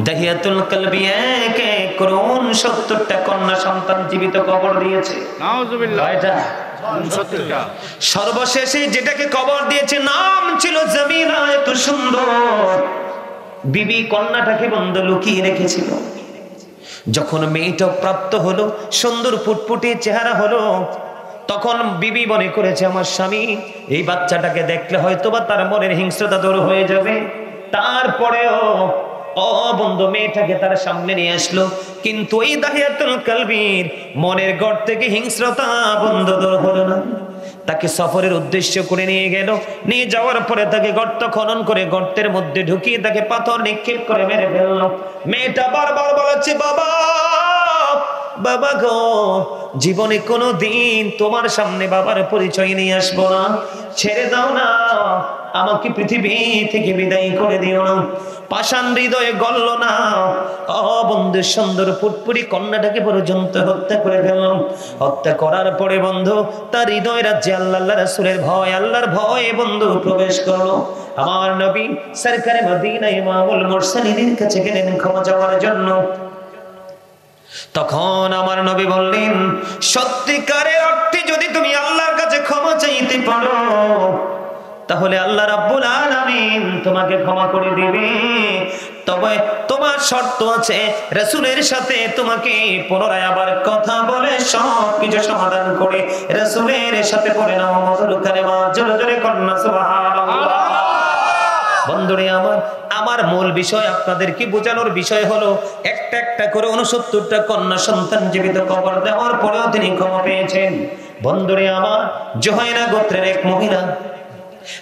দাহিয়াতুল কলবি এক করুন 70টা কন্যা সন্তান জীবিত কবর দিয়েছে। নাউজুবিল্লাহ। সর্বশেষে যেটাকে কবর দিয়েছে নাম ছিল জামিলা। এত সুন্দর বিবি কন্যাটাকে বন্ধ লুকিয়ে রেখেছিল। যখন মেয়েটা প্রাপ্ত হলো, সুন্দর ফুটফুটে চেহারা হলো, তখন বিবি মনে করেছে আমার স্বামী এই বাচ্চাটাকে দেখলে হয়তো বা তার মনের হিংস্রতা দূর হয়ে যাবে। তারপরেও বন্ধু মেয়েটাকে তার সামনে নিয়ে আসলো, কিন্তু ওই দাহিয়াতুল কলবির মনের গড় থেকে হিংস্রতা বন্ধ দূর হলো না। তাকে সফরের উদ্দেশ্য করে নিয়ে গেল। নিয়ে যাওয়ার পরে তাকে গর্ত খনন করে গর্তের মধ্যে ঢুকিয়ে তাকে পাথর নিক্ষেপ করে মেরে ফেললো। মেয়েটা বারবার বলেছে, বাবা বাবা গো, জীবনে কোনো দিন তোমার সামনে বাবার পরিচয় নিয়ে আসবো না, ছেড়ে দাও না, আমাকে পৃথিবী থেকে বিদায় করে দিও না। পাষাণ হৃদয়ে গলল না। বন্ধু সুন্দর ফুটফুটি কন্যাটাকে পর্যন্ত হত্যা করে ফেললাম। হত্যা করার পরে বন্ধু তার হৃদয় রাজ্যে আল্লাহ রাসূলের ভয়, আল্লাহর ভয়ে বন্ধু প্রবেশ করলো। আমার নবী সরকারে মদিনা ইমামুল মুরসালিনের কাছে গেলেন ক্ষমা চাওয়ার জন্য। তখন আমার নবী বললেন, সত্যিকারের অর্থে যদি তুমি আল্লাহর কাছে ক্ষমা চাইতে পারো তাহলে আল্লাহ রাব্বুল আলামিন তোমাকে ক্ষমা করে দিবে। তবে তোমার শর্ত আছে, রাসূলের সাথে তোমাকে পুনরায় আবার কথা বলে সব কিছু সমাধান করে রাসূলের সাথে পড়ে নাও মধুর কালেমা। জোরে জোরে কন্না সুবহানাল্লাহ। বন্ধুরে আমার মূল বিষয় আপনাদেরকে বোঝানোর বিষয় হলো, একটা একটা করে 69টা কন্যা সন্তান জীবিত কবর দেওয়ার পরেও তিনি ক্ষমা পেয়েছেন। বন্ধুরে আমার, জোহাইনা গোত্রের এক মহিলা,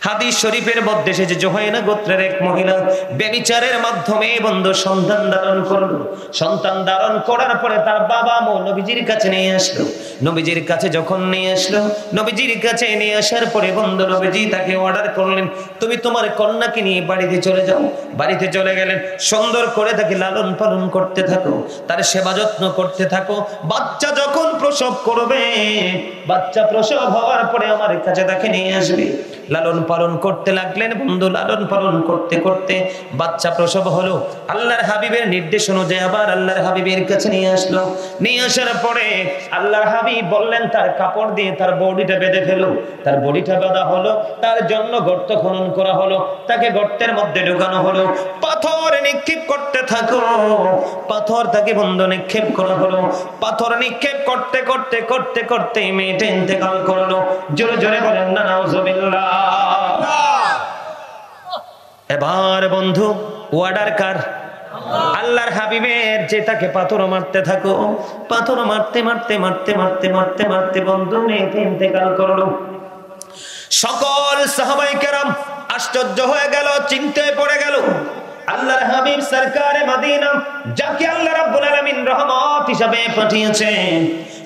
হাদিস শরীফের মধ্যে এসেছে, জোহাইনা গোত্রের এক মহিলা ব্যভিচারের মাধ্যমে বন্ধু সন্তান ধারণ করলো। সন্তান ধারণ করার পরে তার বাবা মা নবীজির কাছে নিয়ে আসলো। নবীজির কাছে যখন নিয়ে আসলো, নবীজির কাছে নিয়ে আসার পরে বন্ধু নবীজি তাকে অর্ডার করলেন, তুমি তোমার কন্যাকে নিয়ে বাড়িতে চলে যাও। বাড়িতে চলে গেলেন। সুন্দর করে তাকে লালন পালন করতে থাকো, তার সেবা যত্ন করতে থাকো। বাচ্চা যখন প্রসব করবে, বাচ্চা প্রসব হওয়ার পরে আমার কাছে তাকে নিয়ে আসবে। লালন পালন করতে লাগলেন বন্ধু। লালন পালন করতে করতে বাচ্চা প্রসব হলো। আল্লাহর হাবিবের নির্দেশ অনুযায়ী আবার আল্লাহর হাবিবের কাছে নিয়ে আসলো। নিয়ে আসার পরে আল্লাহর হাবিব বললেন, তার কাপড় দিয়ে তার বডিটা বেঁধে ফেলো। তার বডিটা বাঁধা হলো, তার জন্য গর্ত খনন করা হলো, তাকে গর্তের মধ্যে ঢোকানো হলো। পাথর নিক্ষেপ করতে থাকো, পাথর তাকে বন্ধু নিক্ষেপ করা হলো। পাথর নিক্ষেপ করতে করতে করতে করতে মেয়েটা ইন্তেকাল করলো। জোরে জোরে বলেন না নাউজুবিল্লাহ। এবার বন্ধু ওয়ার্ডার কার? আল্লাহর হাবিবের। যে তাকে পাথর মারতে থাকো, পাথর মারতে মারতে মারতে মারতে মারতে মারতে বন্ধু মেয়েটা ইন্তেকাল করলো। সকল সাহাবায়ে কেরাম আশ্চর্য হয়ে গেল, চিন্তায় পড়ে গেল। আল্লাহর হাবিব সরকারে মদিনা, যাকে আল্লাহ রাব্বুল আলামিন রহমত হিসাবে পাঠিয়েছেন,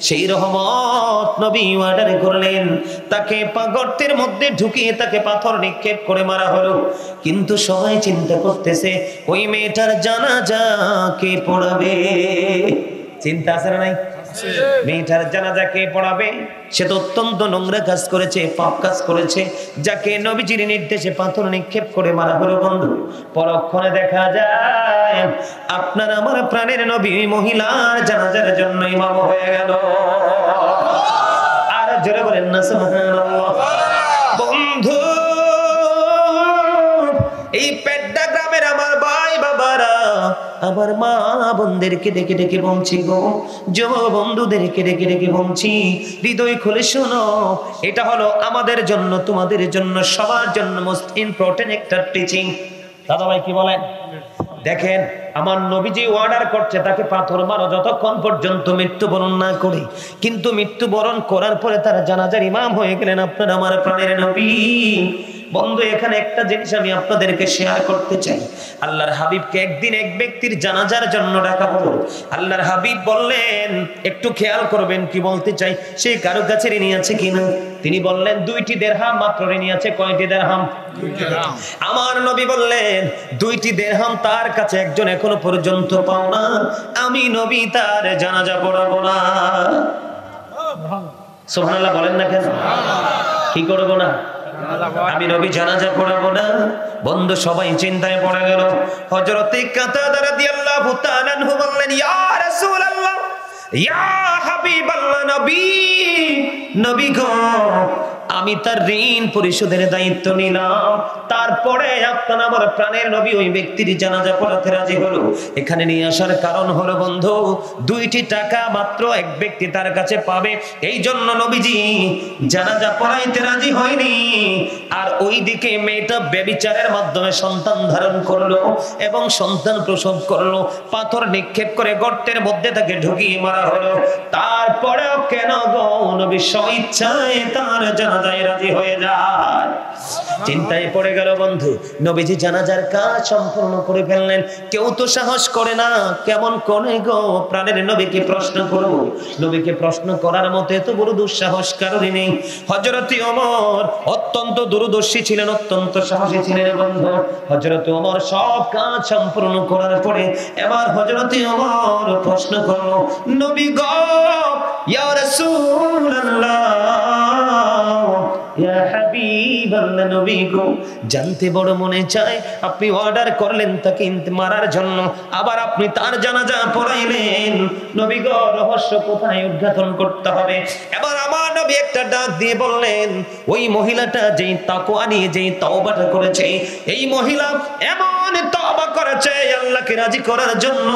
সেই রহমত নবী অর্ডার করলেন, তাকে গর্তের মধ্যে ঢুকিয়ে তাকে পাথর নিক্ষেপ করে মারা হলো। কিন্তু সবাই চিন্তা করতেছে, ওই মেয়েটার জানাজা কে পড়াবে? চিন্তা আছে না নাই? মেয়েটার জানাজা কে পড়াবে? সে তো অত্যন্ত নোংরা কাজ করেছে, পাপ কাজ করেছে, যাকে নবীজির নির্দেশে পাথর নিক্ষেপ করে মারা হলো। বন্ধু পরক্ষণে দেখা যায় আপনার আমার প্রাণের নবী মহিলার জানাজার জন্য ইমাম হয়ে গেল। আর জোরে বলেন না সুবহানাল্লাহ। বন্ধু এই পেড্ডা গ্রামের আমার ভাই বাবারা, আমার মা বোনদেরকে ডেকে ডেকে বলছি গো, যুব বন্ধুদেরকে ডেকে ডেকে বলছি, হৃদয় খুলে শোনো, এটা হলো আমাদের জন্য, তোমাদের জন্য, সবার জন্য মোস্ট ইম্পর্টেন্ট একটা টিচিং। দাদা ভাই কি বলেন? দেখেন আমার নবীজি অর্ডার করছে তাকে পাথর মারো যতক্ষণ পর্যন্ত মৃত্যুবরণ না করে। কিন্তু মৃত্যুবরণ করার পরে তারা জানাজার ইমাম হয়ে গেলেন আপনার আমার প্রাণের নবী। বন্ধু এখানে একটা জিনিস আমি আপনাদেরকে শেয়ার করতে চাই। আল্লাহর হাবিবকে একদিন এক ব্যক্তির জানাজার জন্য ডাকা হলো। আল্লাহর হাবিব বললেন, একটু খেয়াল করবেন কি বলতে চাই, সে কারো কাছে ঋণী আছে কিনা। তিনি বললেন 2টি দিরহাম মাত্র ঋণী আছে। কয়টি দিরহাম? 2 দিরহাম। আমার নবী বললেন 2টি দিরহাম তার কাছে একজন এখনো পর্যন্ত পাও না, আমি নবী তার জানাজা পড়াবো না। সুবহানাল্লাহ বলেন না কেন? কি করবো না? আমি নবী জানাজা পড়াবো না। বন্ধু সবাই চিন্তায় পড়ে গেল। হযরতে কাতাদা রাদিয়াল্লাহু ইয়া হাবিবাল্লাহ নবী, নবী গো আমি তার ঋণ পরিশোধের দায়িত্ব নিলাম। তারপরে আপনার আমার প্রাণের নবী ওই ব্যক্তির জানাজা পড়াতে রাজি হলো। এখানে নিয়ে আসার কারণ হলো বন্ধু, 2টি টাকা মাত্র এক ব্যক্তি তার কাছে পাবে, এই জন্য নবীজি জানাজা পড়াইতে রাজি হয়নি। আর ওইদিকে মেয়েটা ব্যভিচারের মাধ্যমে সন্তান ধারণ করলো এবং সন্তান প্রসব করলো, পাথর নিক্ষেপ করে গর্তের মধ্যে তাকে ঢুকিয়ে মারা হলো। তারপরেও কেন গো নবী স্বইচ্ছায় তার জানাজায় রাজি হয়ে যায়? চিন্তায় পড়ে গেল বন্ধু। নবীজি জানাজার কাজ সম্পূর্ণ করে ফেললেন। কেউ তো সাহস করে না, কেমন করে গো প্রাণের নবীকে প্রশ্ন করব? নবীকে প্রশ্ন করার মতো এত বড় দুঃসাহস কারোরই নেই। হযরত ওমর অত্যন্ত দূরদর্শী ছিলেন, অত্যন্ত সাহসী ছিলেন বন্ধু। হযরত ওমর সব কাজ সম্পূর্ণ করার পরে এবার হযরত ওমর প্রশ্ন করল, নবী গো, ইয়া রাসূলুল্লাহ, ইয়া হাবিবাল্লাহ, নবী গো জানতে বড় মনে চায়, আপনি অর্ডার করলেন তাকে মারার জন্য, আবার আপনি তার জানাজা পড়াইলেন, নবী গো রহস্য কোথায় উদ্ঘাটন করতে হবে? এবার আমার নবী একটা ডাক দিয়ে বললেন, ওই মহিলাটা যেই তাকওয়া নিয়ে যেই তওবাটা করেছে, এই মহিলা এমন তওবা করেছে আল্লাহকে রাজি করার জন্য।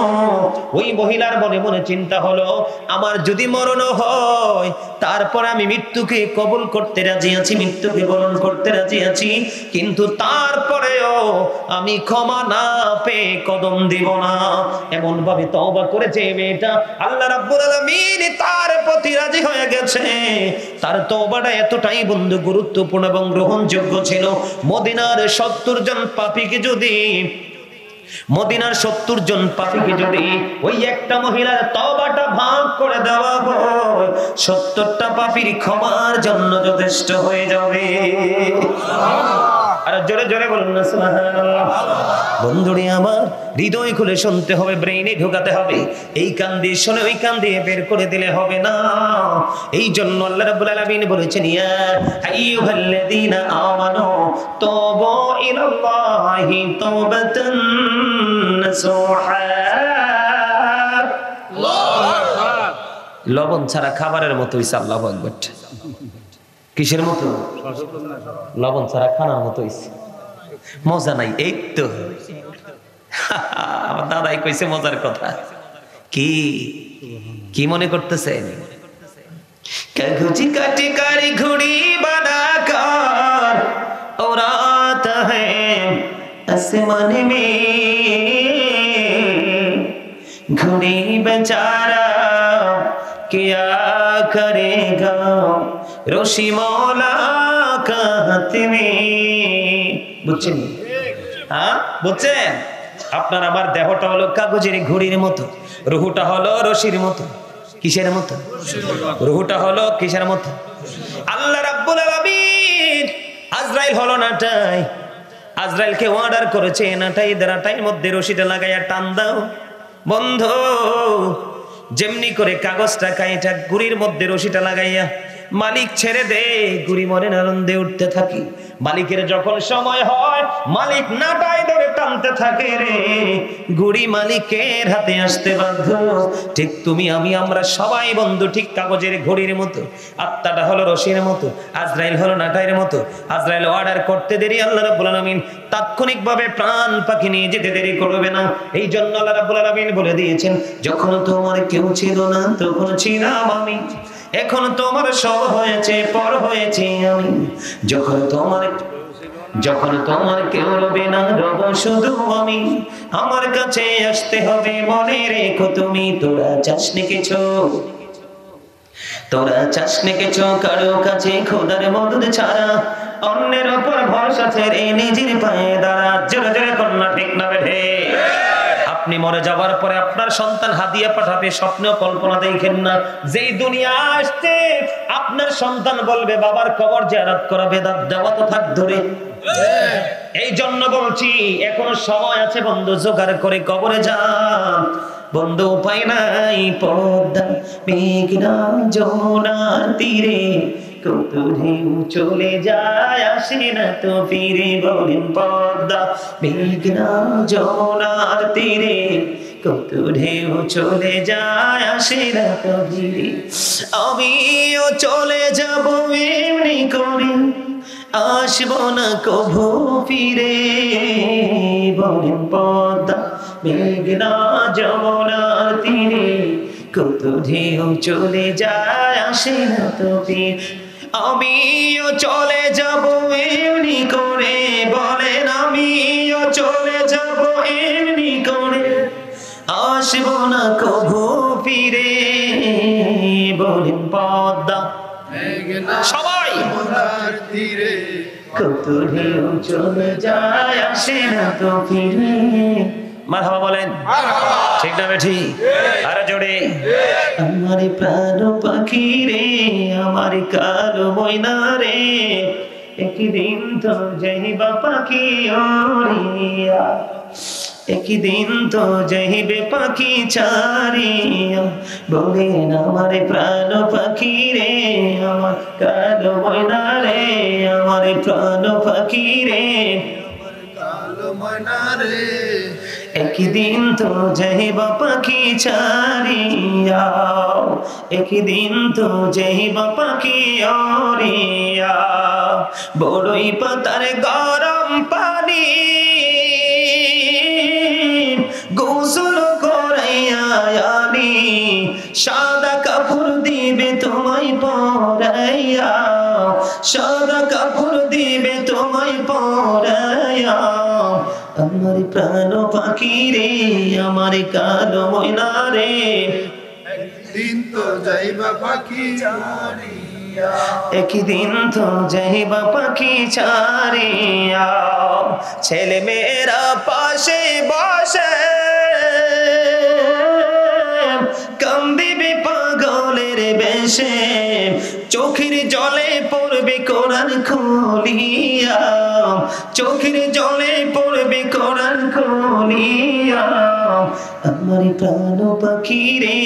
ওই মহিলার মনে মনে চিন্তা হলো, আমার যদি মরণ হয় তারপর আমি মৃত্যুকে কবুল করতে রাজি আছি, মৃত্যুকে বরণ করতে রাজি আছি, কিন্তু তারপরেও আমি ক্ষমা না পেয়ে কদম দিব না। এমন ভাবে তওবা করেছে মেয়েটা, আল্লাহ রাব্বুল আলামিন তার প্রতি রাজি হয়ে গেছে। তার তওবাটা এতটাই বন্ধু গুরুত্বপূর্ণ এবং গ্রহণযোগ্য ছিল, মদিনার 70 জন পাপীকে যদি মদিনার 70 জন পাপীকে যদি ওই একটা মহিলার তওবাটা ভাগ করে দেওয়া হয়, 70টা পাপীর ক্ষমার জন্য যথেষ্ট হয়ে যাবে। আর জোরে জোরে বলুন না সুবহানাল্লাহ। বন্ধুরে আমার, হৃদয় খুলে শুনতে হবে, ব্রেইনে ঢোকাতে হবে। এই কান দিয়ে শুনে ওই কান দিয়ে বের করে দিলে হবে না। এই জন্য আল্লাহ রাব্বুল আলামিন বলেছেন, ইয়া আইয়ুহাল্লাযীনা আমানু তুবু ইলাল্লাহি তাওবাতান নাসুহা। আল্লাহু আকবার। লবণ ছাড়া খাবারের মতো হইছে। আল্লাহু আকবার। কিসের মতো? লবণ ছাড়া খানার মতো হইছে, মজা নাই। এই তো আমার দাদাই কইছে মজার কথা। কি কি মনে করতেছেন? কাগজি কাটি কারি ঘুড়ি বানাकर उड़ाता है आसमान में, घुड़ी बेचारा क्या करेगा রশি মৌলা কা হাত মে। বুঝছেন? হ্যাঁ বুঝছেন? আপনার আমার দেহটা হলো কাগজের ঘড়ির মতো, রুহুটা হলো রশির মতো। কিসের মতো? রুহুটা হলো কিসের মতো? আল্লাহ রাব্বুল আলামিন আজরাইল হলো নাটাই, আজরাইলকে অর্ডার করেছে, নাটাইয়ের মধ্যে রশিটা লাগাইয়া টান দাও। বন্ধু যেমনি করে কাগজটা কাইটা ঘড়ির মধ্যে রশিটা লাগাইয়া মালিক ছেড়ে দে, ঘুড়ি মনের আনন্দে উঠতে থাকি। মালিকের যখন সময় হয় মালিক নাটাই ধরে টানতে থাকে রে, ঘুড়ি মালিকের হাতে আসতে বাধ্য। ঠিক তুমি আমি আমরা সবাই বন্ধু ঠিক কাগজের ঘড়ির মতো, আত্মাটা হলো রশির মতো, আজরাইল হলো নাটাইয়ের মতো। আজরাইল অর্ডার করতে দেরি, আল্লাহ রাব্বুল আলামিন তাৎক্ষণিকভাবে প্রাণ পাখি নিয়ে যেতে দেরি করবে না। এই জন্য আল্লাহ রাব্বুল আলামিন বলে দিয়েছেন, যখন তোমার কেউ ছিল না তখন ছিলাম আমি, এখন তোমার সব হয়েছে পর হয়েছে আমি, যখন তোমার কেউ রবে না রব শুধু আমি, আমার কাছে আসতে হবে মনে রেখো তুমি। তোরা চাসনি কিছু কারো কাছে খোদার মদদ ছাড়া, অন্যের উপর ভরসা ছেড়ে নিজের পায়ে দাঁড়া। জোরে জোরে কন্যা ঠিক না বেঠে? আপনি মরে যাওয়ার পরে আপনার সন্তান হাদিয়া পাঠাবে, স্বপ্নেও কল্পনা দেখেন না। যেই দুনিয়া আসছে আপনার সন্তান বলবে বাবার কবর জিয়ারত করা বেদাত, দেওয়া তো থাক ধরে। এই জন্য বলছি এখনো সময় আছে বন্ধু, জোগাড় করে কবরে যান বন্ধু, উপায় নাই। পদ্মা মেঘনা যমুনার তীরে কত ঢেউ চলে যায় আসে না তো ফিরে। বলেন পদ্মা মেঘনা যমুনার তীরে কত ঢেউ চলে যায় আসে না তো ফিরে, আমিও চলে যাব এমনি করে, আসবো না কভু ফিরে। বলেন পদ্মা মেঘনা যমুনার তীরে, কত ঢেউ চলে যায় আসে না তো ফিরে, আমিও চলে যাব এমনি করে। বলেন আমিও চলে যাব এমনি করে, আসবো না কভু ফিরে। বলেন পদ্মা সবাই কত ঢেউ চলে যায় আসে না তো ফিরে। মারহাবা বলেন, ঠিক না বেঠি? আরো জোরে। আমার প্রাণ পাখি রে, আমার কালো ময়না রে, একদিন তো যাইবা পাখি ওড়িয়া, একদিন তো যাইবে পাখি ছাড়িয়া। বলেন আমার প্রাণ পাখি রে, আমার কালো ময়না রে, আমার প্রাণ পাখি রে, আমার কালো ময়না রে, একদিন তো যাইবা পাখি ছাড়িয়া, একদিন তো যাইবা পাখি ওড়িয়া। বড়ই পাতার গরম পানি গোসল করাইয়া আনি, সাদা কাপড় দিবে তোমায় পরাইয়া, সাদা কাপড় দিবে তোমায় পরাইয়া। আমার প্রাণ পাখি রে, আমার কালো ময়না রে, একদিন তো যাইবা পাখি ছাড়িয়া, একদিন তো যাইবা পাখি ছাড়িয়া। ছেলে মেয়েরা পাশে বসে কান্দিবে পাগলের বেশে, চোখের জলে পড়বে কোরআন খুলিয়া, চোখের জলে পড়বে কোরআন খুলিয়া। আমার প্রাণ পাখি রে,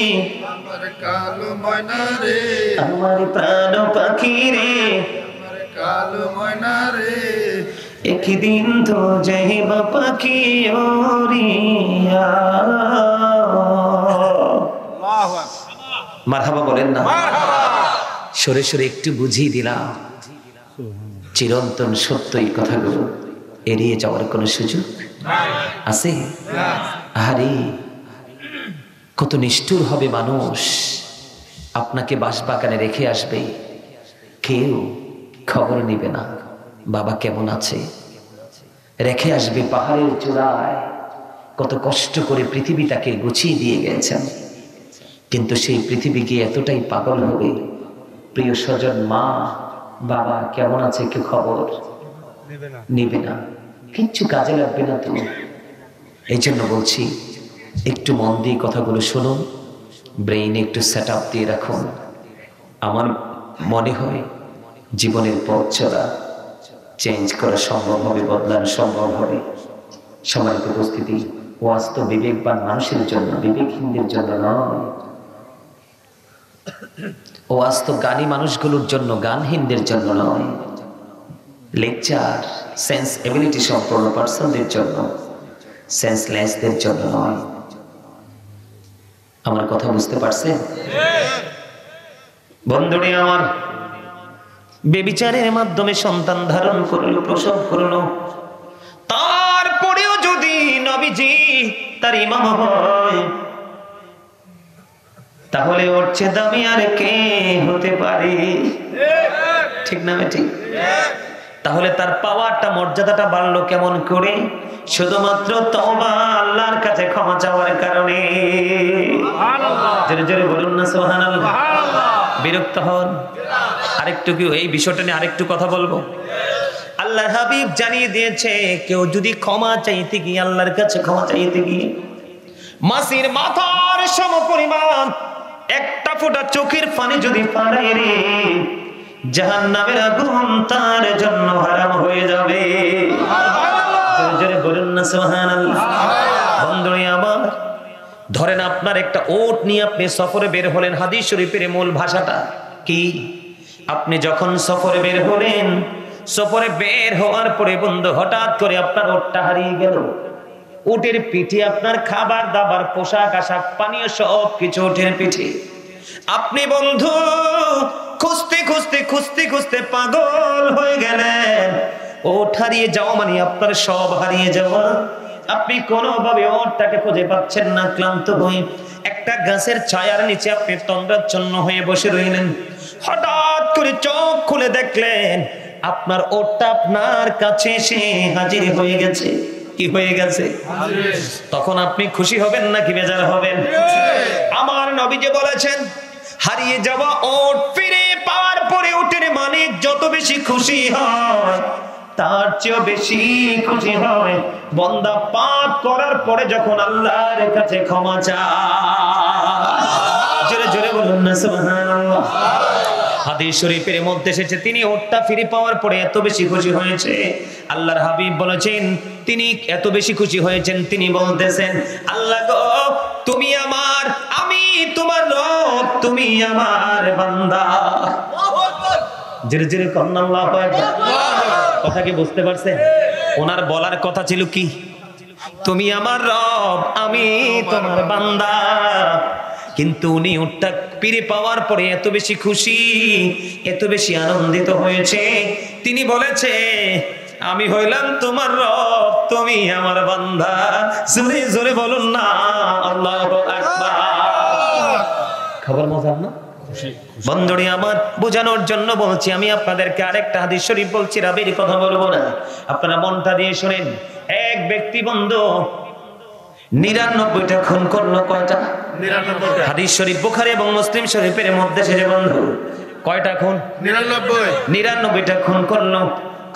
আমার কালো ময়না রে, আমার প্রাণ পাখি রে, আমার কালো ময়না রে, একদিন তো যাইবা পাখি ওড়িয়া। মারহাবা বলেন না? সরে সরে একটু বুঝিয়ে দিলাম, চিরন্তন সত্য এই কথাগুলো এড়িয়ে যাওয়ার কোনো সুযোগ আছে? আরে কত নিষ্ঠুর হবে মানুষ, আপনাকে বাঁশবাগানে রেখে আসবে, কেউ খবর নিবে না বাবা কেমন আছে, রেখে আসবে পাহাড়ের চূড়ায়, কত কষ্ট করে পৃথিবী তাকে গুছিয়ে দিয়ে গেছেন, কিন্তু সেই পৃথিবীকে এতটাই পাগল হবে, প্রিয় স্বজন মা বাবা কেমন আছে কেউ খবর নিবে না, কিচ্ছু কাজে লাগবে না তো। এই জন্য বলছি একটু মন দিয়ে কথাগুলো শুনুন, ব্রেইনে একটু সেট আপ দিয়ে রাখুন। আমার মনে হয় জীবনের পথ চলা চেঞ্জ করা সম্ভব হবে, বদলানো সম্ভব হবে। সম্মানিত উপস্থিতি, ওয়াজ তো বিবেকবান মানুষের জন্য, বিবেকহীনদের জন্য নয়। ওয়াজ তো জ্ঞানী মানুষগুলোর জন্য, গানহীনদের জন্য নয়। লেকচার সেন্স এবিলিটি সম্পন্ন পার্সনদের জন্য, সেন্সলেসদের জন্য নয়। আমার কথা বুঝতে পারছেন বন্ধুরে আমার? বেবিচারের মাধ্যমে সন্তান ধারণ করলো, প্রসব করলো, তারপরেও যদি নবীজি তার ইমাম হয়, তাহলে ওর চেয়ে দামি আর কে হতে পারে? ঠিক না ঠিক? তাহলে তার পাওয়ারটা, মর্যাদাটা বাড়লো কেমন করে? শুধুমাত্র তওবা, আল্লাহর কাছে ক্ষমা চাওয়ার কারণে। জোরে জোরে বলুন না সুবহানাল্লাহ। বিরক্ত হন? আরেকটু কি এই বিষয়টা নিয়ে আরেকটু কথা বলবো? আল্লাহর হাবিব জানিয়ে দিয়েছে, কেউ যদি ক্ষমা চাইতে গিয়ে, আল্লাহর কাছে ক্ষমা চাইতে গিয়ে মাসির মাথার সমপরিমাণ একটা ফোঁটা চোখের পানি যদি পালায় রে, জাহান্নামের আগুন তার জন্য হারাম হয়ে যাবে। জোরে বলুন না সুবহানাল্লাহ। বন্ধুরা আমার, ধরেন আপনার একটা ওট নিয়ে আপনি সফরে বের হলেন। হাদিস শরীফের মূল ভাষাটা কি? আপনি যখন সফরে বের হলেন, সফরে বের হওয়ার পরে বন্ধু হঠাৎ করে আপনার ওটটা হারিয়ে গেল, উটের পিঠে আপনার খাবার দাবার পোশাক আশাক পানীয় সব কিছু উটের পিঠে। আপনি বন্ধু খুঁজতে খুঁজতে খুঁজতে খুঁজতে পাগল হয়ে গেলেন। ওট হারিয়ে যাওয়া মানে আপনার সব হারিয়ে যাওয়া। আপনি কোনোভাবে ওটটাকে খুঁজে পাচ্ছেন না, ক্লান্ত হয়ে একটা গাছের ছায়ার নিচে আপনি তন্দ্রাচ্ছন্ন হয়ে বসে রইলেন। হঠাৎ করে চোখ খুলে দেখলেন আপনার ওটটা আপনার কাছে এসে হাজির হয়ে গেছে। কি হয়ে গেছে? তখন আপনি খুশি হবেন নাকি বেজার হবেন? আমার নবী যে বলেছেন হারিয়ে যাওয়া ওট ফিরে পাওয়ার পরে উটের মালিক যত বেশি খুশি হয় তার চেয়ে বেশি খুশি হয় বান্দা পাপ করার পরে যখন আল্লাহর কাছে ক্ষমা চায়। জোরে জোরে বলুন না সুবহানাল্লাহ। হাদিস শরীফের মধ্যে এসেছে তিনি ওটটা ফিরে পাওয়ার পরে এত বেশি খুশি হয়েছে, আল্লাহর হাবিব বলেছেন তিনি এত বেশি খুশি হয়েছেন, তিনি বলতেছেন আল্লাহ গো তুমি আমার, আমি তোমার রব, তুমি আমার বান্দা। জোরে জোরে কন্না আল্লাহু আকবার। কথা কি বুঝতে পারছেন? ওনার বলার কথা ছিল কি? তুমি আমার রব, আমি তোমার বান্দা। কিন্তু উনি উটটা ফিরে পাওয়ার পরে এত বেশি খুশি, এত বেশি আনন্দিত হয়েছে, তিনি বলেছে আমি হইলাম তোমার রব, তুমি আমার বান্দা। জোরে জোরে বলুন না আল্লাহু আকবার। খবর মজার না? বন্ধুরে আমার বোঝানোর জন্য বলছি, আমি আপনাদেরকে আরেকটা হাদিস শরীফ বলছি, রাবির কথা বলবো না, আপনারা মনটা দিয়ে শুনেন। এক ব্যক্তি বন্ধু 99টা খুন করলো। কয়টা? 99। হাদিস শরীফ বুখারী এবং মুসলিম শরীফের মধ্যে এসেছে বন্ধু কয়টা খুন? 99টা খুন করলো।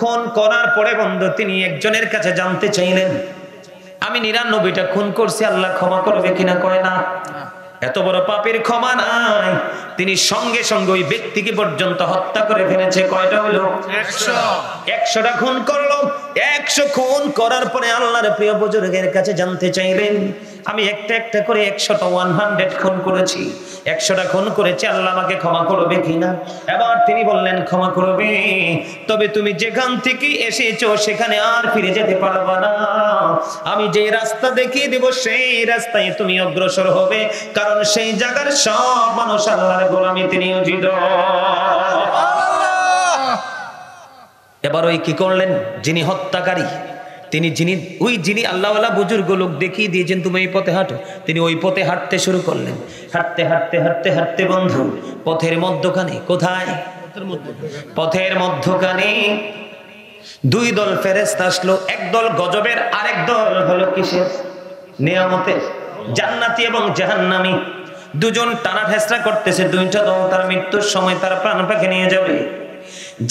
খুন করার পরে বন্ধু তিনি একজনের কাছে জানতে চাইলেন আমি 99টা খুন করছি, আল্লাহ ক্ষমা করবে কিনা? কয় না, এত বড় পাপের ক্ষমা নাই। তিনি সঙ্গে সঙ্গে ওই ব্যক্তিকে পর্যন্ত হত্যা করে ফেলেছে। কয়টা হলো? 100টা খুন করলো। 100 খুন করার পরে আল্লাহর প্রিয় বুজুর্গের কাছে জানতে চাইলেন আমি একটা একটা করে 100টা 100 খুন করেছি, 100টা খুন করেছি, আল্লাহ আমাকে ক্ষমা করবে কিনা? এবার তিনি বললেন ক্ষমা করবে, তবে তুমি যেখান থেকে এসেছো সেখানে আর ফিরে যেতে পারবে না। আমি যে রাস্তা দেখিয়ে দেব সেই রাস্তায় তুমি অগ্রসর হবে, কারণ সেই জায়গার সব মানুষ আল্লাহর গোলামি তিনি উজিত। এবার ওই কি করলেন যিনি হত্যাকারী, যিনি আল্লাহওয়ালা বুজুর্গ লোক দেখিয়ে দিয়েছেন তুমি এই পথে হাঁটো, তিনি ওই পথে হাঁটতে শুরু করলেন। হাঁটতে হাঁটতে হাঁটতে হাঁটতে বন্ধু পথের মধ্যখানে, কোথায়? পথের মধ্যখানে 2 দল ফেরেশতা আসলো, এক দল গজবের, আরেক দল হলো কিসের? নিয়ামতের। জান্নাতি এবং জাহান্নামী দুজন টানা ফেসরা করতেছে। 2টা দল তার মৃত্যুর সময় তার প্রাণ পাখি নিয়ে যাবে।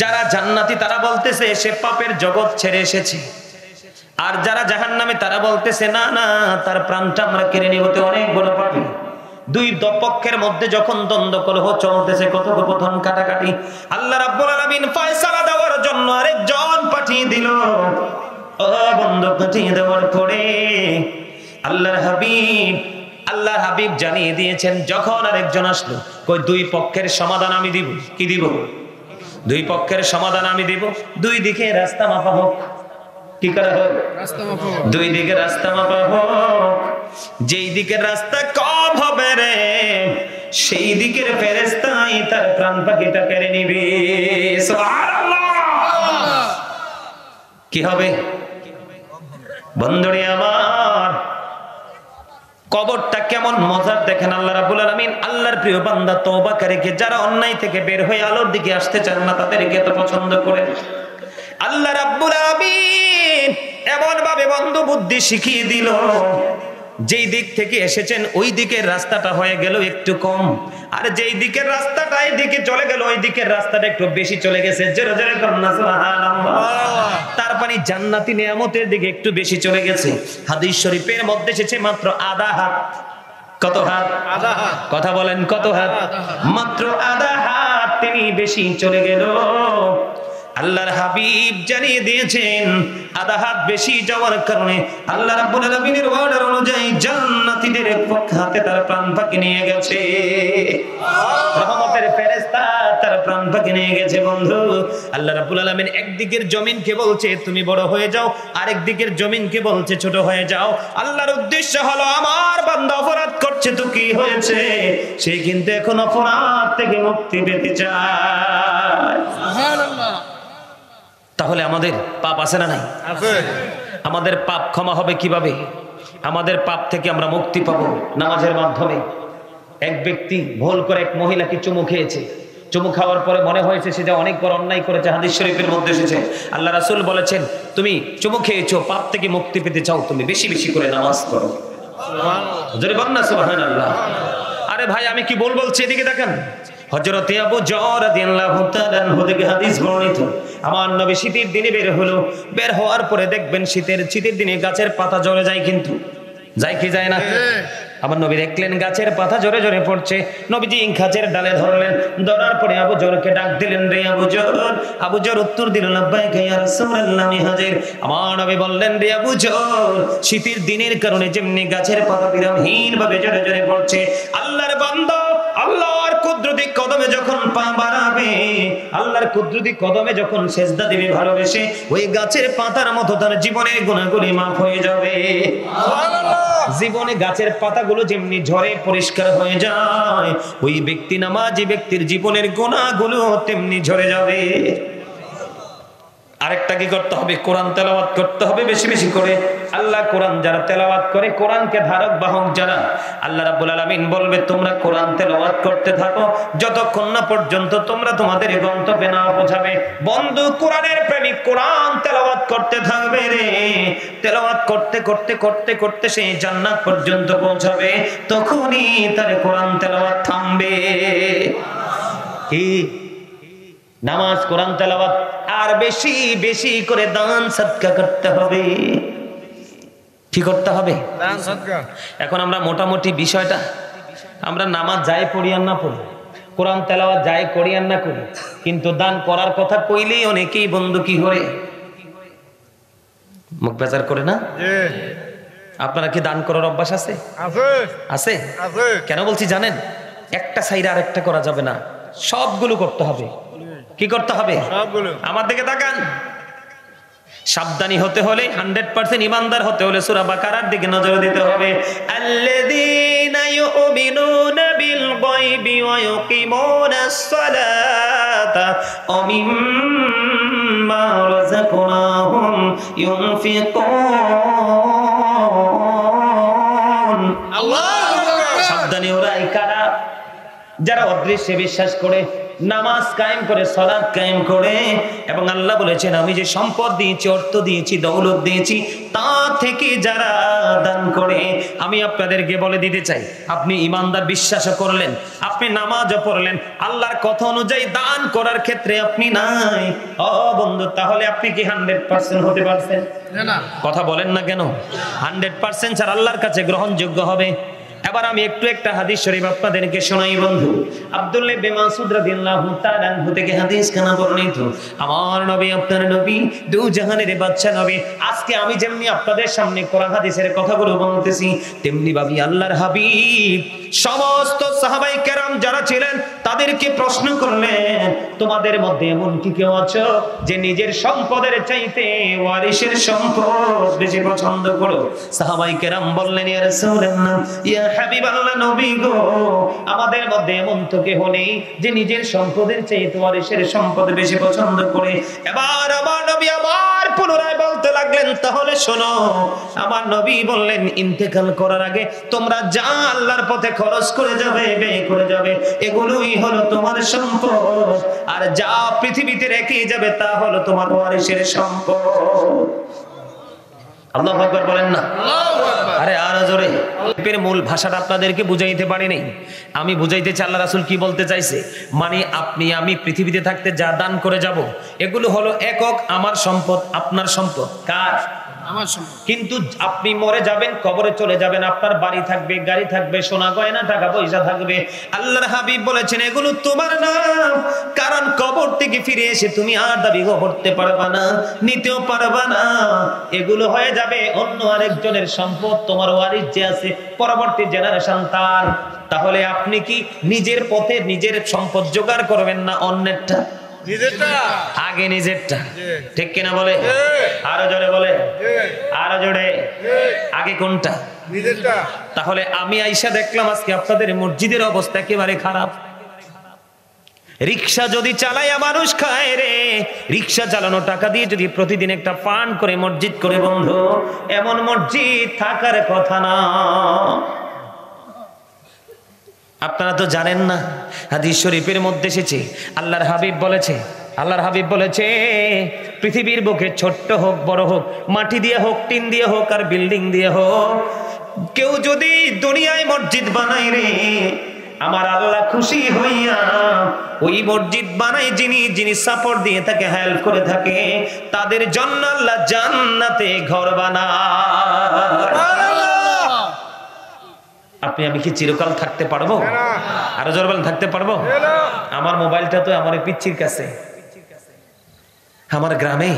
যারা জান্নাতি তারা বলতেছে সে পাপের জগৎ ছেড়ে এসেছে, আর যারা জাহান্নামী তারা বলতেছে না না তার প্রাণটা আমরা কেড়ে নিব, তো অনেক বড় পাপী। 2 পক্ষের মধ্যে যখন দ্বন্দ্ব কলহ চলতেছে, কথোপকথন কাটাকাটি, আল্লাহ রাব্বুল আলামিন ফয়সালা দেওয়ার জন্য আরেকজন পাঠিয়ে দিল। ও বন্ধু, পাঠিয়ে দেওয়ার পরে আল্লাহর হাবিব জানিয়ে দিয়েছেন যখন আরেকজন আসলো, কই 2 পক্ষের সমাধান আমি দিব। কি দিব? 2 পক্ষের সমাধান আমি দিব। 2 দিকে রাস্তা মাপা হোক। কি করা হোক? 2 দিকে রাস্তা মাপা হোক। যেই দিকের রাস্তা কম হবে রে সেই দিকের ফেরেশতাই তার প্রাণ পাখিটা কেড়ে নিবে। সুবহানাল্লাহ। কি হবে বন্ধুরে আমার? কবরটা কেমন মজার দেখেন। আল্লাহ রাব্বুল আলামিন আল্লাহর প্রিয় বান্দা তওবাকারীকে, যারা অন্যায় থেকে বের হয়ে আলোর দিকে আসতে চান না তাদেরকে তো পছন্দ করেন। আল্লাহ রাব্বুল আলামিন এমন ভাবে বন্ধু বুদ্ধি শিখিয়ে দিল, যেই দিক থেকে এসেছেন ওই দিকের রাস্তাটা হয়ে গেল একটু কম, আর যেই দিকের রাস্তাটা এই দিকে চলে গেল ওই দিকের রাস্তাটা একটু বেশি চলে গেছে। জোরে জোরে কন্না সুবহানাল্লাহ। তার মানে জান্নাতি নিয়ামতের দিকে একটু বেশি চলে গেছে। হাদিস শরীফের মধ্যে এসেছে মাত্র আধা হাত। কত হাত? আধা হাত। কথা বলেন কত হাত? মাত্র আধা হাত তিনি বেশি চলে গেল। আল্লাহর হাবিব জানিয়ে দিয়েছেন আধা হাত বেশি যাওয়ার কারণে আল্লাহ রাব্বুল আলামিনের অর্ডার অনুযায়ী জান্নাতীদের পক্ষ হাতে তার প্রাণ পাখি নিয়ে গেছে। রহমতের ফেরেশতা তার প্রাণ পাখি নিয়ে গেছে বন্ধু। আল্লাহ রাব্বুল আলামিন একদিকের জমিনকে বলছে তুমি বড় হয়ে যাও, আরেক দিকের জমিনকে বলছে ছোট হয়ে যাও। আল্লাহর উদ্দেশ্য হলো আমার বান্দা অপরাধ করছে তো কি হয়েছে, সে কিন্তু এখন অপরাধ থেকে মুক্তি পেতে চায়। সুবহানাল্লাহ। তাহলে আমাদের পাপ আছে না নাই? আছে। আমাদের পাপ ক্ষমা হবে কিভাবে? আমাদের পাপ থেকে আমরা মুক্তি পাবো নামাজের মাধ্যমে। এক ব্যক্তি ভুল করে এক মহিলাকে চুমু খেয়েছে। চুমু খাওয়ার পরে মনে হয়েছে সে যে অনেক বড় অন্যায় করেছে, হাদিস শরীফের মধ্যে এসেছে। আল্লাহ রাসূল বলেছেন তুমি চুমু খেয়েছো, পাপ থেকে মুক্তি পেতে চাও, তুমি বেশি বেশি করে নামাজ পড়ো। সুবহানাল্লাহ। জোরে বল না সুবহানাল্লাহ। আরে ভাই আমি কি বলছি, এদিকে দেখেন। হযরতে আবু যর রাদিয়াল্লাহু তাআলা আনহু থেকে হাদিস বর্ণিত, আমার নবী শীতের দিনে বের হলো। বের হওয়ার পরে দেখবেন শীতের দিনে গাছের পাতা ঝরে যায়, কিন্তু যায় কি যায় না? আমার নবী দেখলেন গাছের পাতা জোরে জোরে পড়ছে। নবীজি গাছের ডালে ধরলেন, ধরার পরে আবু যরকে ডাক দিলেন, রে আবু যর। আবু যর উত্তর দিল, লাব্বাইকা ইয়া রাসূলুল্লাহ, আমি হাজির। আমার নবী বললেন, রে আবু যর, শীতের দিনের কারণে যেমনি গাছের পাতা বিরামহীন ভাবে জোরে জোরে পড়ছে, আল্লাহর বান্দা আল্লাহর কুদরতি কদমে যখন পা বাড়াবে, আল্লাহর কুদরতি কদমে যখন সেজদা দিবে ভালোবেসে, ওই গাছের পাতার মতো তার জীবনের গুনাহগুলি মাফ হয়ে যাবে। সুবহানাল্লাহ। জীবনে গাছের পাতাগুলো যেমনি ঝরে পরিষ্কার হয়ে যায়, ওই ব্যক্তি নামাজি ব্যক্তির জীবনের গুনাহগুলো তেমনি ঝরে যাবে। আরেকটা কি করতে হবে? কোরআন তেলাওয়াত করতে হবে বেশি বেশি করে। আল্লাহ কোরআন যারা তেলাওয়াত করে, কোরআনকে ধারক বাহক যারা, আল্লাহ রাব্বুল আলামিন বলবে তোমরা কোরআন তেলাওয়াত করতে থাকো যতক্ষণ না পর্যন্ত তোমরা তোমাদের গন্তব্যে না পৌঁছাবে। বন্ধু কোরআনের প্রেমিক কোরআন তেলাওয়াত করতে থাকবে রে। তেলাওয়াত করতে করতে করতে করতে সে জান্নাত পর্যন্ত পৌঁছাবে, তখনই তার কোরআন তেলাওয়াত থামবে। কি নামাজ, কোরআন তেলাওয়াত, আর বেশি বেশি করে দান সদকা করতে হবে। কি করতে হবে? দান সদকা। এখন আমরা মোটামুটি বিষয়টা, আমরা নামাজ যাই পড়ি আর না পড়ি, কোরআন তেলাওয়াত যাই করি আর না করি, কিন্তু দান করার কথা কইলেই অনেকেই বন্ধু কি করে মুখ বেজার করে না? আপনারা কি দান করার অভ্যাস আছে? আছে। কেন বলছি জানেন? একটা সাইডে আরেকটা করা যাবে না, সবগুলো করতে হবে। কি করতে হবে? সবগুলো। আমার দিকে তাকান। সাবধানী হতে হলে, 100% ঈমানদার হতে হলে সূরা বাকারার দিকে নজর দিতে হবে। আল্লাযীনা ইউমিনুনা বিল গায়বি ওয়া ইউকিমুনাস সালাতা ওয়া মিম্মা রাযাকনাহুম ইউনফিকুন। আল্লাহু আকবার। সাবধানী ওরা কারা? যারা অদৃশ্যে বিশ্বাস করে, নামাজ কায়েম করে, সালাত কায়েম করে, এবং আল্লাহ বলেছেন আমি যে সম্পদ দিয়েছি, অর্থ দিয়েছি, দৌলত দিয়েছি, তা থেকে যারা দান করে। আমি আপনাদেরকে বলে দিতে চাই, আপনি ঈমানদার বিশ্বাসও করলেন, আপনি নামাজও পড়লেন, আল্লাহর কথা অনুযায়ী দান করার ক্ষেত্রে আপনি নাই, ও বন্ধু, তাহলে আপনি কি 100% হতে পারছেন? না। কথা বলেন না কেন? 100% ছাড়া আল্লাহর কাছে গ্রহণযোগ্য হবে। এবার আমি একটু একটা হাদিস শরীফ আপনাদেরকে শোনাই বন্ধু। আব্দুল্লাহ ইবনে মাসউদ রাদিয়াল্লাহু তাআলা আনহু থেকে হাদিস খানা বর্ণিত। আমার নবী, আপনার নবী, দু জাহানের বাদশা নবী। আজকে আমি যেমনি আপনাদের সামনে কোরআন হাদিসের কথাগুলো বলতেছি, তেমনি ভাবি আল্লাহর হাবিব সমস্ত সাহাবায়ে কেরাম যারা ছিলেন তাদেরকে প্রশ্ন করলেন, তোমাদের মধ্যে এমন কি কেউ আছো যে নিজের সম্পদের চাইতে ওয়ারিসের সম্পদ বেশি পছন্দ করো? সাহাবায়ে কেরাম বললেন, ইয়া রাসূলুল্লাহ, ইয়া হাবিবাল্লাহ, নবী গো, আমাদের মধ্যে এমন তো কেউ নেই যে নিজের সম্পদের চাইতে ওয়ারিসের সম্পদ বেশি পছন্দ করে। এবার আমার নবী আবার পুনরায় বলতে লাগলেন, তাহলে শোনো। আমার নবী বললেন, ইন্তেকাল করার আগে তোমরা যা আল্লাহর পথে খরচ করে যাবে, ব্যয় করে যাবে, এগুলোই হলো তোমার সম্পদ, আর যা পৃথিবীতে রেখে যাবে তা হলো তোমার ওয়ারিসের সম্পদ। আল্লাহু আকবার বলেন না? আল্লাহু আকবার। আরে আর জোরে। এর মূল ভাষাটা আপনাদেরকে বুঝাইতে পারিনি, আমি বুঝাইতে চাই আল্লাহ রাসূল কি বলতে চাইছে। মানে আপনি আমি পৃথিবীতে থাকতে যা দান করে যাব, এগুলো হলো একক আমার সম্পদ, আপনার সম্পদ। কার? কিন্তু আপনি মরে যাবেন, কবরে চলে যাবেন, আপনার বাড়ি থাকবে, গাড়ি থাকবে, সোনা গয়না, টাকা পয়সা থাকবে। আল্লাহর হাবিব বলেছেন এগুলো তোমার না, কারণ কবর থেকে ফিরে এসে তুমি আর দাবি করতে পারবা না, নিতেও পারবা না। এগুলো হয়ে যাবে অন্য আরেকজনের সম্পদ, তোমার ওয়ারিস যে আছে, পরবর্তী জেনারেশন তার। তাহলে আপনি কি নিজের পথে নিজের সম্পদ জোগাড় করবেন না অন্যেরটা? আগে নিজেরটা, ঠিক কিনা বলে? আরো জোরে বলে, আরো জোরে। আগে কোনটা? নিজেরটা। তাহলে আমি আইসা দেখলাম আজকে আপনাদের মসজিদের অবস্থা একেবারে খারাপ। রিক্সা যদি চালাইয়া মানুষ খায় রে, রিক্সা চালানো টাকা দিয়ে যদি প্রতিদিন একটা ফান্ড করে মসজিদ করে, বন্ধু এমন মসজিদ থাকার কথা না। আপনারা তো জানেন না, হাদিস শরীফের মধ্যে এসেছে, আল্লাহর হাবিব বলেছে পৃথিবীর বুকে ছোট্ট হোক বড় হোক, মাটি দিয়ে হোক, টিন দিয়ে হোক আর বিল্ডিং দিয়ে হোক, কেউ যদি দুনিয়ায় মসজিদ বানায় রে, আমার আল্লাহ খুশি হইয়া ওই মসজিদ বানায় যিনি সাপোর্ট দিয়ে থাকে, হেল্প করে থাকে, তাদের জন্য আল্লাহ জান্নাতে ঘর বানায়। আপনি আমি কি চিরকাল থাকতে পারবো? আরো জোরে বলেন, থাকতে পারবো? আমার মোবাইলটা তো আমার পিচ্চির কাছে। আমার গ্রামে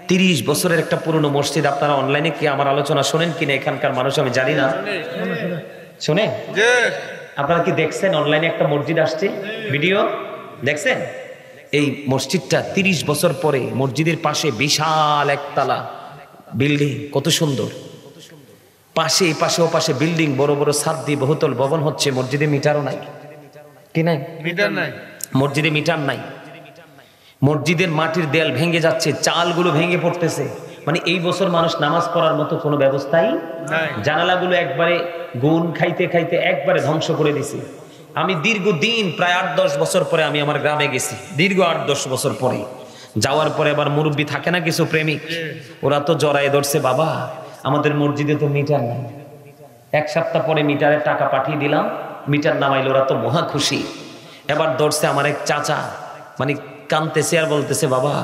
30 বছরের একটা পুরনো মসজিদ, আপনারা অনলাইনে কি আমার আলোচনা শোনেন কিনা এখানকার মানুষ আমি জানি না, শুনে আপনারা কি দেখছেন অনলাইনে একটা মসজিদ আসছে, ভিডিও দেখছেন? এই মসজিদটা 30 বছর পরে মসজিদের পাশে বিশাল একতলা বিল্ডিং, কত সুন্দর। পাশে ও পাশে বিল্ডিং, বড় বড় ছাদ দিয়ে বহুতল ভবন হচ্ছে। মসজিদে মিটারও নাই, কি নাই? মিটার নাই, মসজিদে মিটার নাই। মসজিদের মাটির দেয়াল ভেঙে যাচ্ছে, চালগুলো ভেঙে পড়তেছে। মানে এই বছর মানুষ নামাজ পড়ার মতো কোনো ব্যবস্থাই নাই। জানালাগুলো একবারে গুণ খাইতে খাইতে একবারে ধ্বংস করে দিছে। আমি দীর্ঘদিন প্রায় 8-10 বছর পরে আমি আমার গ্রামে গেছি, দীর্ঘ 8-10 বছর পরে যাওয়ার পরে আবার মুরব্বী থাকে না কিছু প্রেমিক, ওরা তো জড়ায় ধরছে, বাবা আমাদের মসজিদে তো মিটার নাই। 1 সপ্তাহ পরে মিটারের টাকা পাঠিয়ে দিলাম, মিটার নামাইলো, ওরা তো মহা খুশি। এবার ধরছে আমার এক চাচা, মানে কানতেছে আর বলতেছে, বাবা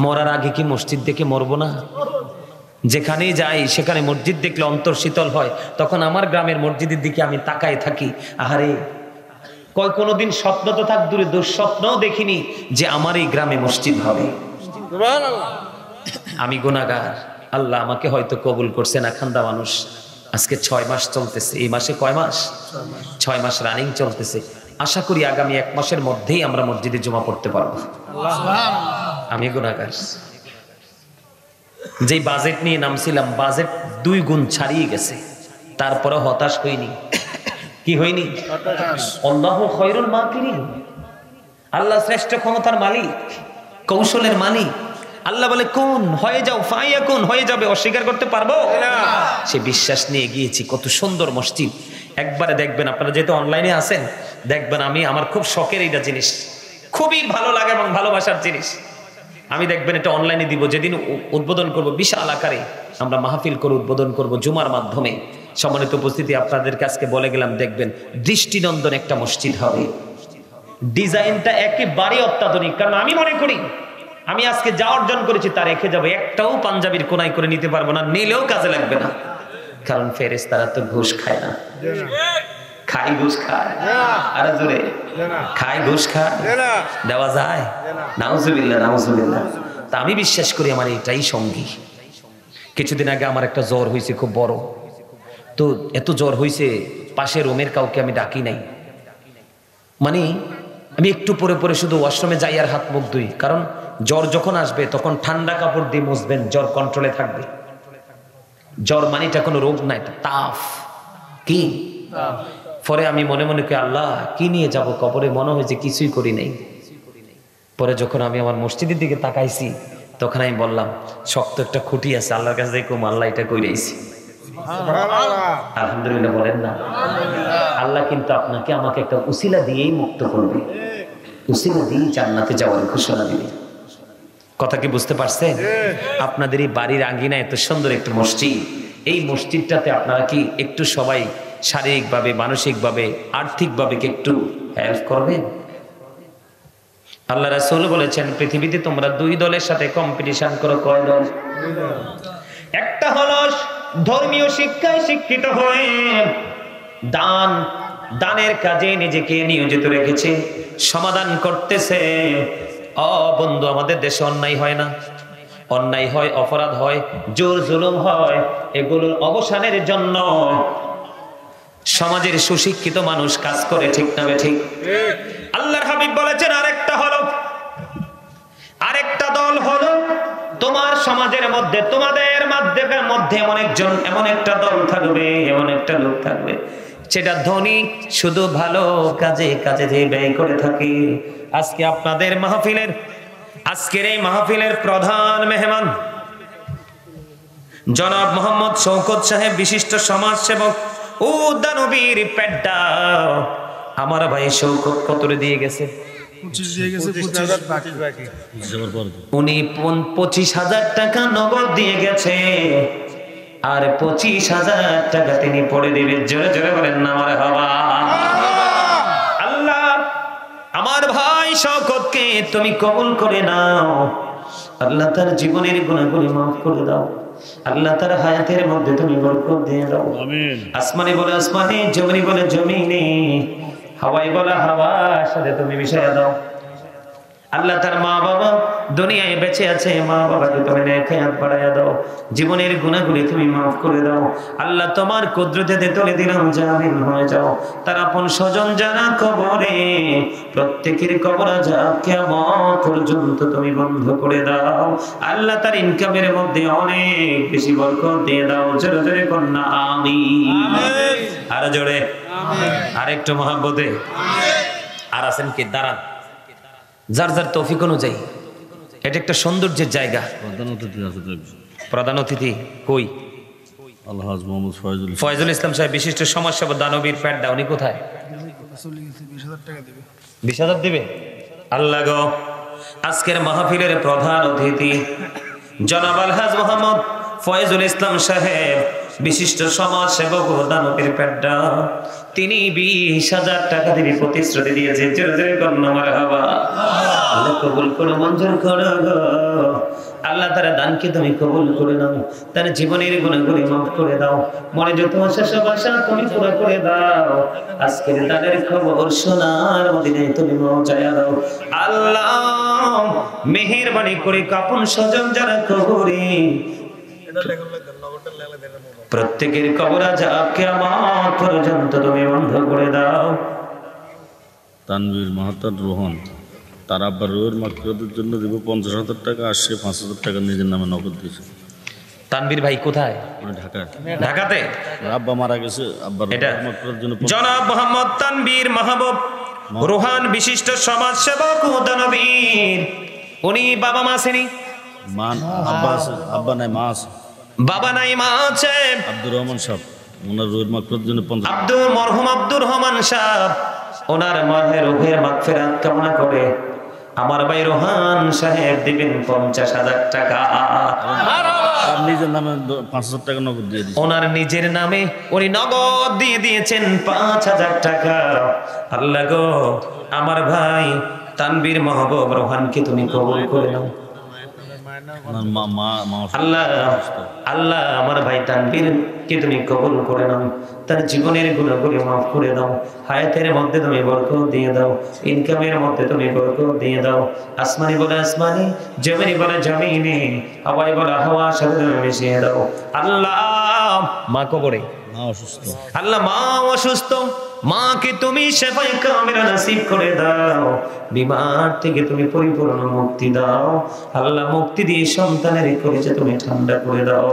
মরার আগে কি মসজিদ দেখে মরবো না? যেখানেই যাই সেখানে মসজিদ দেখলে অন্তর শীতল হয়। তখন আমার গ্রামের মসজিদের দিকে আমি তাকায় থাকি, আহারে কয় কোনোদিন স্বপ্ন তো থাক দূরে, দুঃস্বপ্নও দেখিনি যে আমার এই গ্রামে মসজিদ হবে। আমি গুনাহগার, আল্লাহ আমাকে হয়তো কবুল করছে না, খান্দা মানুষ। আজকে 6 মাস চলতেছে, এই মাসে কয় মাস? 6 মাস রানিং চলতেছে। আশা করি আগামী 1 মাসের মধ্যেই আমরা মসজিদে জমা পড়তে পারবো। আমি গুনাহগার। যে বাজেট নিয়ে নামছিলাম, বাজেট 2 গুণ ছাড়িয়ে গেছে, তারপরে হতাশ হইনি। কি হইনি? আল্লাহু খায়রুল মাকিরিন। আল্লাহ শ্রেষ্ঠ ক্ষমতার মালিক, কৌশলের মালিক। আল্লাহ বলে কোন হয়ে যাও, ফায়াকুন হয়ে যাবে, অস্বীকার করতে পারবো না। সে বিশ্বাস নিয়ে গিয়েছি। কত সুন্দর মসজিদ, একবারে দেখবেন। আপনারা যেহেতু অনলাইনে আছেন, দেখবেন আমার খুব শখের এইটা জিনিস, খুবই ভালো লাগে এবং ভালোবাসার জিনিস। আমি দেখবেন এটা অনলাইনে দিব, যেদিন উদ্বোধন করব, বিশাল আকারে আমরা মাহফিল করে উদ্বোধন করব জুমার মাধ্যমে। সম্মানিত উপস্থিতি, আপনাদেরকে আজকে বলে গেলাম, দেখবেন দৃষ্টিনন্দন একটা মসজিদ হবে। ডিজাইনটা একেবারে অত্যাধুনিক। কারণ আমি মনে করি আমি আজকে যা অর্জন করেছি তা রেখে যাবো, একটাও পাঞ্জাবির কোনায় করে নিতে পারবো না, নিলেও কাজে লাগবে না। কারণ ফেরেশতারা তো ঘুষ খায় না। খাই ঘুষ খায়? আরে জোরে, খাই ঘুষ খায়? দেওয়া যায়? নাউজুবিল্লাহ, নাউজুবিল্লাহ। তা আমি বিশ্বাস করি আমার এটাই সঙ্গী। কিছুদিন আগে আমার একটা জ্বর হয়েছে খুব বড়, তো এত জ্বর হয়েছে পাশের রুমের কাউকে আমি ডাকি নাই। মানে আমি একটু পরে পরে শুধু ওয়াশরুমে যাই আর হাত মুখ ধুই, কারণ জ্বর যখন আসবে তখন ঠান্ডা কাপড় দিয়ে মুছবেন, জ্বর কন্ট্রোলে থাকবে। জ্বর মানেটা কোনো রোগ না, এটা তাফ। কি পরে আমি মনে মনে করি, আল্লাহ কি নিয়ে যাব কবরে? মনে হয়েছে কিছুই করি নাই। পরে যখন আমি আমার মসজিদের দিকে তাকাইছি, তখন আমি বললাম, শক্ত একটা খুঁটি আছে, আল্লাহর কাছে দেখুম আল্লাহ এটা কইরাইছি। আলহামদুলিল্লাহ বলেন না? আল্লাহ কিন্তু আপনাকে আমাকে একটা উসিলা দিয়েই মুক্ত করবে, উসিলা দিয়েই জান্নাতে যাওয়ার ঘোষণা দিবে। কথা কি বুঝতে পারছেন? আপনাদের এই বাড়ির আঙ্গিনা এত সুন্দর একটা মসজিদ, এই মসজিদটাতে আপনারা কি একটু সবাই শারীরিকভাবে, মানসিকভাবে, আর্থিকভাবে কি একটু হেল্প করবেন? আল্লাহ রাসূল বলেছেন, পৃথিবীতে তোমরা 2 দলের সাথে কম্পিটিশন করো। কয় দল? একটা হলো ধর্মীয় শিক্ষায় শিক্ষিত হয়ে দানের কাজে নিজেকে নিয়োজিত রেখেছে, সমাধান করতেছে। বন্ধু, আমাদের দেশে অন্যায় হয় না? অন্যায় হয়, অপরাধ হয়, জোর জুলুম হয়। এগুলোর অবসানের জন্য সমাজের সুশিক্ষিত মানুষ কাজ করে, ঠিক না ঠিক? আল্লাহর হাবিব বলেছেন আরেকটা দল হলো তোমার সমাজের মধ্যে, তোমাদের মধ্যে এমন একটা দল থাকবে, এমন একটা লোক থাকবে সেটা ধনী, শুধু ভালো কাজে যে ব্যয় করে থাকে। আজকে আপনাদের আজকের এই মাহফিলের প্রধান মেহমান জনাব মোহাম্মদ শওকত সাহেব, বিশিষ্ট সমাজসেবক ও দানবীর পেড্ডা। আমার ভাই শওকত কতরে দিয়ে গেছে? 25,000 উনি 25,000 টাকা নগদ দিয়ে গেছে, আর 25,000 টাকা তিনি পড়ে দিবেন। জোরে জোরে বলেন না মারহাবা। আল্লাহ আমার ভাই শওকতকে তুমি কবুল করে নাও। আল্লাহ তার জীবনের গুনাহগুলি মাফ করে দাও। আল্লাহ তার হায়াতের মধ্যে তুমি বরকত দিয়ে দাও। আমিন। আসমানে বলে আসমানে, জমিনে বলে জমিনে, হাওয়ায় বলে হাওয়ার সাথে তুমি মিশিয়ে দাও। আল্লাহ তার মা বাবা দুনিয়ায় বেঁচে আছে, মা বাবাকে তুমি নেক হায়াত বাড়াইয়া দাও। জীবনের গুনাহগুলি তুমি মাফ করে দাও। আল্লাহ তোমার কুদরতে তুলে দিলাম, জামিন হয়ে যাও। তার আপন স্বজন যারা কবরে, প্রত্যেকের কবর আযাব কিয়ামত পর্যন্ত তুমি বন্ধ করে দাও। আল্লাহ তার ইনকামের মধ্যে অনেক বেশি বরকত দিয়ে দাও। জোরে জোরে কন্যা আমিন। আর জোরে আমিন। আরেকটু মহব্বতে আমিন। আর আছেন কি? দাঁড়ান, যার যার তৌফিক অনুযায়ী। এটা একটা সৌন্দর্যের জায়গা। প্রধান অতিথি কই? আলহাজ মোহাম্মদ ফয়জুল ইসলাম সাহেব, বিশিষ্ট সমাজসেবক, দানবীর পেড্ডা। উনি কোথায়? 20,000 দিবে। আল্লাহ গো, আজকের মাহফিলের প্রধান অতিথি জনাব আলহাজ মোহাম্মদ ফয়জুল ইসলাম সাহেব, বিশিষ্ট সমাজসেবক ও দানবীর পেড্ডা, তিনি 20,000 টাকা দিবি প্রতিশ্রুতি দিয়েছে। জোরে জোরে কন্যা মারহাবা। আল্লাহ কবুল করে, মঞ্জুর করো গো। আল্লাহ তার দানকে তুমি কবুল করে নাও। তার জীবনের গুনাহগুলি মাফ করে দাও। মনে যত আশা সব আশা তুমি পুরো করে দাও। আজকের দানের খবর সোনার মদিনায় তুমি পৌঁছায়া দাও। আল্লাহ মেহেরবানি করে কাপন স্বজন যারা কবরে, প্রত্যেকের কবর আযাব কিয়ামত পর্যন্ত তুমি বন্ধ করে দাও। তানভীর মাহাতার রোহন, তার আব্বার রোহের মাগফিরাতের জন্য দিব 50,000 টাকা, আর সে 5,000 টাকা নিজের নামে নগদ দিয়েছে। তানভীর ভাই কোথায়? ঢাকাতে। আব্বা মারা গেছে, আব্বার রোহের মাগফিরাতের জন্য জনাব মোহাম্মদ তানভীর মাহবুব রোহান, বিশিষ্ট সমাজসেবক ও দানবীর। উনি বাবা মা আছেনি? আব্বা আছে, আব্বা নাই, মা আছে। বাবা নাই, মা আছে। আব্দুর রহমান সাহেব, ওনার রোহের মাগফিরাতের জন্য মরহুম আব্দুর রহমান সাহেব, ওনার মায়ের রোহের মাগফিরাত কামনা করে আমার ভাই রোহান সাহেব দিবেন 50,000 টাকা। নিজের নামে 5,000 টাকা নগদ দিয়ে দিয়েছেন। ওনার নিজের নামে উনি নগদ দিয়ে দিয়েছেন 5,000 টাকা। আল্লাহ গো, আমার ভাই তানভীর মাহবুব রোহানকে তুমি কবুল করে নাও। আল্লাহ আল্লাহ আমার ভাই তানভীরকে তুমি কবুল করে নাও। তার জীবনের গুনাহগুলি মাফ করে দাও। হায়াতের মধ্যে তুমি বরকত দিয়ে দাও। ইনকামের মধ্যে তুমি বরকত দিয়ে দাও। আসমানি বলে আসমানি, জমিনি বলে জমিনে, হাওয়ায় বলে হাওয়ার সাথে তুমি মিশিয়ে দাও। আল্লাহ মা কবরে, মা অসুস্থ। আল্লাহ মা অসুস্থ, মাকে তুমি শেফায়ে কামিলা নসিব করে দাও। বিমার থেকে তুমি পরিপূর্ণ মুক্তি দাও। আল্লাহ মুক্তি দিয়ে সন্তানের কলিজা তুমি ঠান্ডা করে দাও।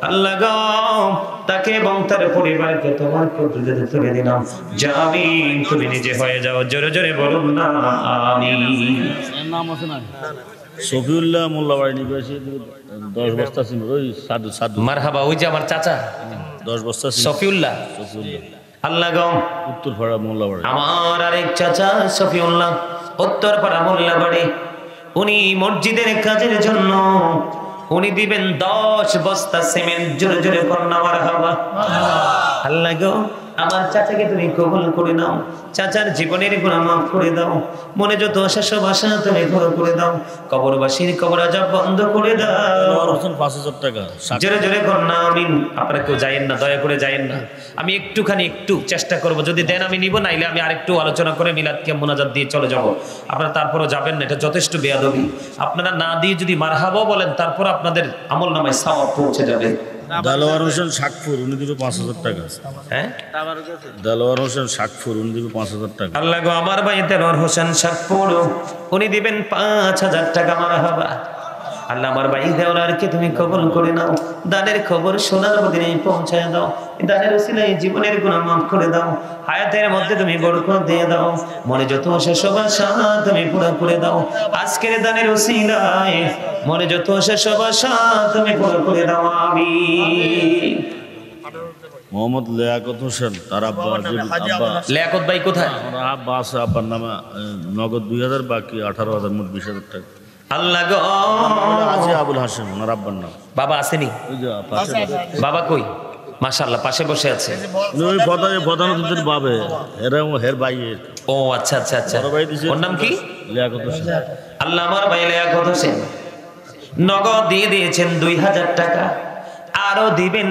আল্লাহ গো, তাকে এবং তার পরিবারকে তোমার কুদরতে তুলে দিলাম। জামিন তুমি নিজে হয়ে যাও। জোরে জোরে বলুন না আমিন। নাম আছে না? শফিউল্লাহ মোল্লাবাড়ি নিবাসী, 10 বস্তা ছিল। ওই সাধু মারহাবা। ওই যে আমার চাচা 10 বস্তা ছিল। শফিউল্লাহ। আল্লাহ গো, উত্তরপাড়া মোল্লাবাড়ি। আমার আরেক চাচা শফিউল্লাহ, উত্তরপাড়া মোল্লাবাড়ি। উনি মসজিদের কাজের জন্য উনি দিবেন 10 বস্তা সিমেন্ট। জোরে জোরে কন্যা মারহাবা। আল্লাহ গো, আমার চাচাকে তুমি কবুল করে নাও, চাচার জীবনের গুনাহ মাফ করে দাও, মনে যত আশা সব আশা তুমি পুরো করে দাও, কবরবাসীর কবর আযাব বন্ধ করে দাও। 5,000 টাকা। জোরে জোরে কর না আমিন। আপনারা কেউ যায়েন না, দয়া করে যায়েন না। আমি একটু চেষ্টা করব, যদি দেন আমি নিব, নাইলে আমি আরেকটু আলোচনা করে মিলাদকে মোনাজাত দিয়ে চলে যাব। আপনারা তারপরও যাবেন না, এটা যথেষ্ট বেয়াদবি। আপনারা না দিয়ে যদি মারহাবা বলেন, তারপর আপনাদের আমলনামায় সওয়াব পৌঁছে যাবে। দেলোয়ার হোসেন শাকপুর, উনি দিবে 5,000 টাকা। হ্যাঁ, দেলোয়ার হোসেন শাকপুর, উনি দিবে 5,000 টাকা। আল্লাহ গো, আমার ভাই দেলোয়ার হোসেন শাকপুর, উনি দিবেন 5,000 টাকা। মারহাবা। আল্লাহ আমার ভাই দেওয়ারকে তুমি কবুল করে নাও, দানের খবর সোনার মদিনে পৌঁছায় দাও, দানের উসিলায় জীবনের গুনাহ মাফ করে দাও, হায়াতের মধ্যে তুমি বরকত দিয়ে দাও, মনে যত আশা সব আশা তুমি পুরো করে দাও। আজকের দানের উসিলায় মনে যত আশা সব আশা তুমি পুরো করে দাও। আমিন। মোহাম্মদ লিয়াকত হোসেন, তার আব্বা লিয়াকত ভাই কোথায়? আমার আব্বা আছে, আব্বার নামে নগদ 2,000, বাকি 18,000, মোট 20,000 টাকা। আল্লাহ গো, আজি আবুল হাসেম ওনার আব্বার নাম। বাবা আসেনি? ওই যে পাশে বাবা কই? মাশাআল্লাহ, পাশে বসে আছে। ওই প্রধানমন্ত্রীর বাবে এরা হের ভাই। ও আচ্ছা আচ্ছা আচ্ছা, ওর নাম কি? লিয়াকত হোসেন। আল্লাহ আমার ভাই লিয়াকত হোসেন নগদ দিয়ে দিয়েছেন 2,000 টাকা, আরো দিবেন।